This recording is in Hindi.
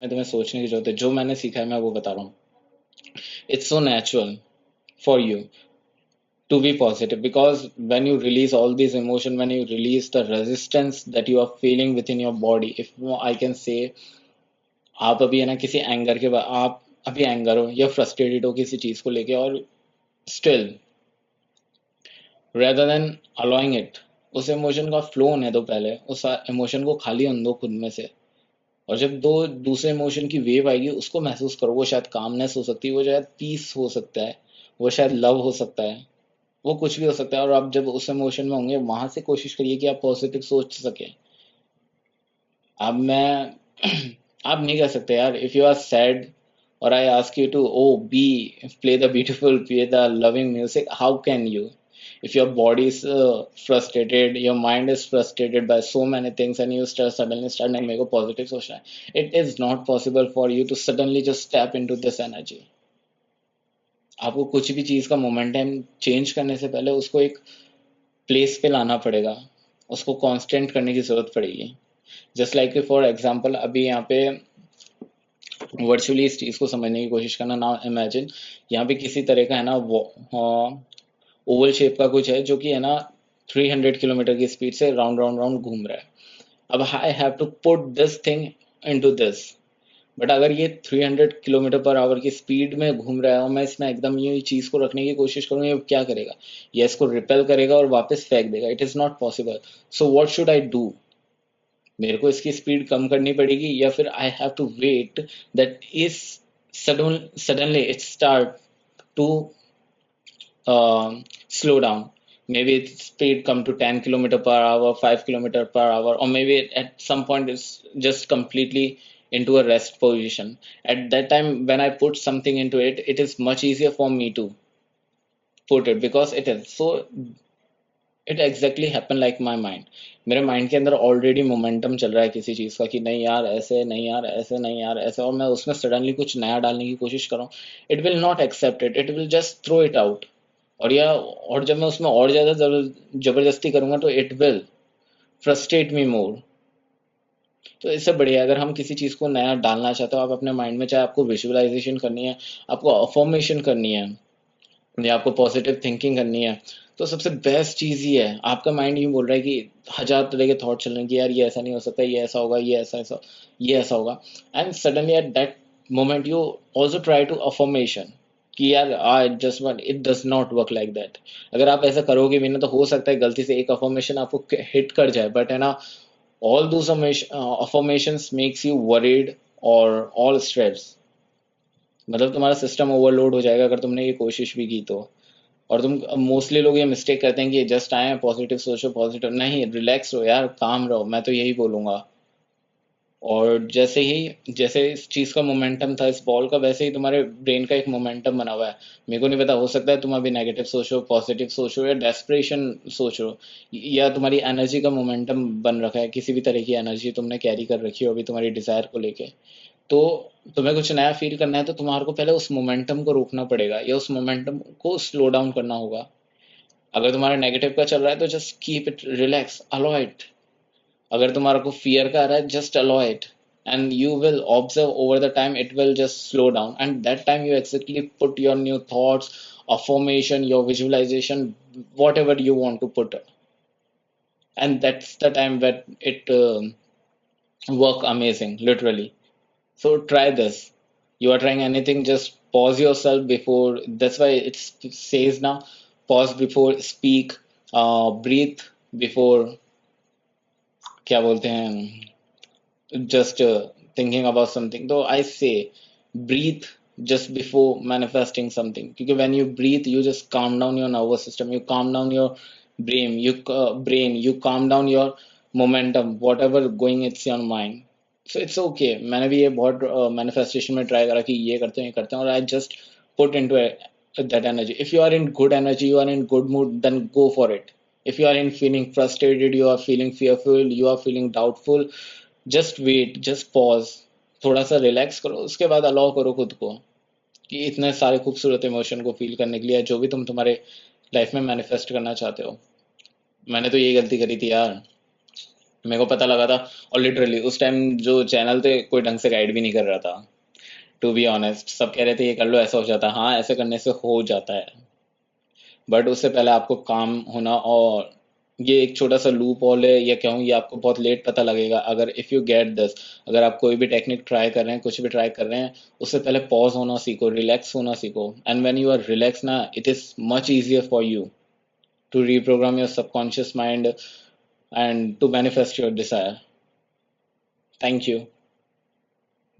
में तुम्हें सोचने की जरूरत है। जो मैंने सीखा है मैं वो बता रहा हूँ। It's so natural for you to be positive, because when you release all these emotion, when you release the resistance that you are feeling within your body, if I can say, आप अभी है ना किसी एंगर के बाद, आप अभी एंगर हो या फ्रस्ट्रेटेड हो किसी चीज को लेके, और still rather than allowing it, उस इमोशन का फ्लो होने दो, पहले उस इमोशन को खाली होने दो खुद में से। और जब दो दूसरे इमोशन की वेव आएगी उसको महसूस करो। वो शायद कामनेस हो सकती है, वो शायद पीस हो सकता है, वो शायद लव हो सकता है, वो कुछ भी हो सकता है। और आप जब उस इमोशन में होंगे वहां से कोशिश करिए कि आप पॉजिटिव सोच सके। अब मैं आप नहीं कर सकते यार, इफ यू आर सैड और I ask you to oh be play the beautiful, play the loving music, how can you? if your body is frustrated, your mind is frustrated by so many things, and you suddenly start नहीं, मेरे को पॉजिटिव सोचना है, it is not possible for you to suddenly just step into this energy। आपको कुछ भी चीज का मोमेंटम चेंज करने से पहले उसको एक प्लेस पे लाना पड़ेगा, उसको कांस्टेंट करने की जरूरत पड़ेगी। जस्ट लाइक फॉर एग्जांपल, अभी यहाँ पे वर्चुअली इस चीज को समझने की कोशिश करना ना, इमेजिन यहाँ पे किसी तरह का है ना वो ओवल शेप का कुछ है जो कि है ना 300 किलोमीटर की स्पीड से राउंड राउंड राउंड घूम रहा है। अब I have to put this thing into this, but अगर ये 300 किलोमीटर पर आवर की स्पीड में घूम रहा है और मैं इसमें एकदम ये चीज को रखने की कोशिश करूँ, ये क्या करेगा? ये इसको रिपेल करेगा और वापस फेंक देगा। It is not possible. So what should I do? मेरे को इसकी स्पीड कम करनी पड़ेगी, या फिर I have to wait that is suddenly it start to slow down, maybe its speed come to 10 kilometer per hour, 5 kilometer per hour, or maybe at some point it's just completely into a rest position. At that time when I put something into it, it is much easier for me to put it, because it is so, it exactly happen like my mind. मेरे माइंड के अंदर ऑलरेडी मोमेंटम चल रहा है किसी चीज़ का कि नहीं यार ऐसे, नहीं यार ऐसे, नहीं यार ऐसे, और मैं उसमें सडनली कुछ नया डालने की कोशिश कर रहा हूँ, it will not accept it, it will just throw it out. और जब मैं उसमें और ज़्यादा जबरदस्ती करूंगा तो it will frustrate me more. तो इससे बढ़िया अगर हम किसी चीज़ को नया डालना चाहते हो आप अपने माइंड में, चाहे आपको विजुअलाइजेशन करनी है, आपको अफर्मेशन करनी है, या आपको पॉजिटिव थिंकिंग करनी है, तो सबसे बेस्ट चीज़ ये है, आपका माइंड यूँ बोल रहा है कि हजार तरह के थॉट चल रहे हैं कि यार ये ऐसा नहीं हो सकता, ये ऐसा होगा, ये ऐसा ऐसा, ये ऐसा होगा, and suddenly at that moment you also try to affirmation कि यार I just want, it does not work like that. अगर आप ऐसा करोगे भी ना तो हो सकता है गलती से एक अफर्मेशन आपको हिट कर जाए, बट है ना, all those affirmations makes you worried or all stressed। मतलब तुम्हारा सिस्टम ओवरलोड हो जाएगा अगर तुमने ये कोशिश भी की तो। और तुम मोस्टली लोग ये मिस्टेक करते हैं कि जस्ट आए पॉजिटिव सोचो, पॉजिटिव नहीं, रिलैक्स रहो यार, काम रहो, मैं तो यही बोलूंगा। और जैसे इस चीज का मोमेंटम था इस बॉल का, वैसे ही तुम्हारे ब्रेन का एक मोमेंटम बना हुआ है। मेरे को नहीं पता, हो सकता है तुम अभी नेगेटिव सोचो, पॉजिटिव सोचो, या डेस्परेशन सोचो, या तुम्हारी एनर्जी का मोमेंटम बन रखा है, किसी भी तरह की एनर्जी तुमने कैरी कर रखी हो अभी तुम्हारी डिजायर को लेके। तो तुम्हें कुछ नया फील करना है तो तुम्हारे को पहले उस मोमेंटम को रोकना पड़ेगा, या उस मोमेंटम को स्लो डाउन करना होगा। अगर तुम्हारा नेगेटिव का चल रहा है तो just keep it relax, allow it. अगर तुम्हारा को फियर का आ रहा है, just allow it, and you will observe over the time it will just slow down, and that time you exactly put your new thoughts, affirmation, your visualization, whatever you want to put, and that's the time that it work amazing, literally. So try this. You are trying anything, just pause yourself before. That's why it says now, pause before speak, breathe before, क्या बोलते हैं, just thinking about something. So I say breathe just before manifesting something, because when you breathe you just calm down your nervous system, you calm down your brain, you calm down your momentum, whatever going it's your mind. So it's okay, मैंने भी ये बहुत manifestation में try करा कि ये करते हैं, और I just put into it, that energy. If you are in good energy, you are in good mood, then go for it. If you are in feeling frustrated, you are feeling fearful, you are feeling doubtful, just wait, just pause, थोड़ा सा रिलैक्स करो, उसके बाद अलाउ करो खुद को कि इतने सारे खूबसूरत इमोशन को फील करने के लिए, जो भी तुम तुम्हारे लाइफ में मैनिफेस्ट करना चाहते हो। मैंने तो यही गलती करी थी यार, मेरे को पता लगा था। और लिटरली उस टाइम जो चैनल थे कोई ढंग से गाइड भी नहीं कर रहा था, टू बी ऑनेस्ट। सब कह रहे थे ये कर लो, ऐसा हो जाता है, हाँ ऐसे करने से हो जाता है, बट उससे पहले आपको काम होना। और ये एक छोटा सा लूप होल है, या कहूँ ये आपको बहुत लेट पता लगेगा अगर इफ़ यू गेट दिस। अगर आप कोई भी टेक्निक ट्राई कर रहे हैं, कुछ भी ट्राई कर रहे हैं, उससे पहले पॉज होना सीखो, रिलैक्स होना सीखो। And when you are relax ना, it is much easier for you to reprogram your subconscious mind and to manifest your desire. Thank you.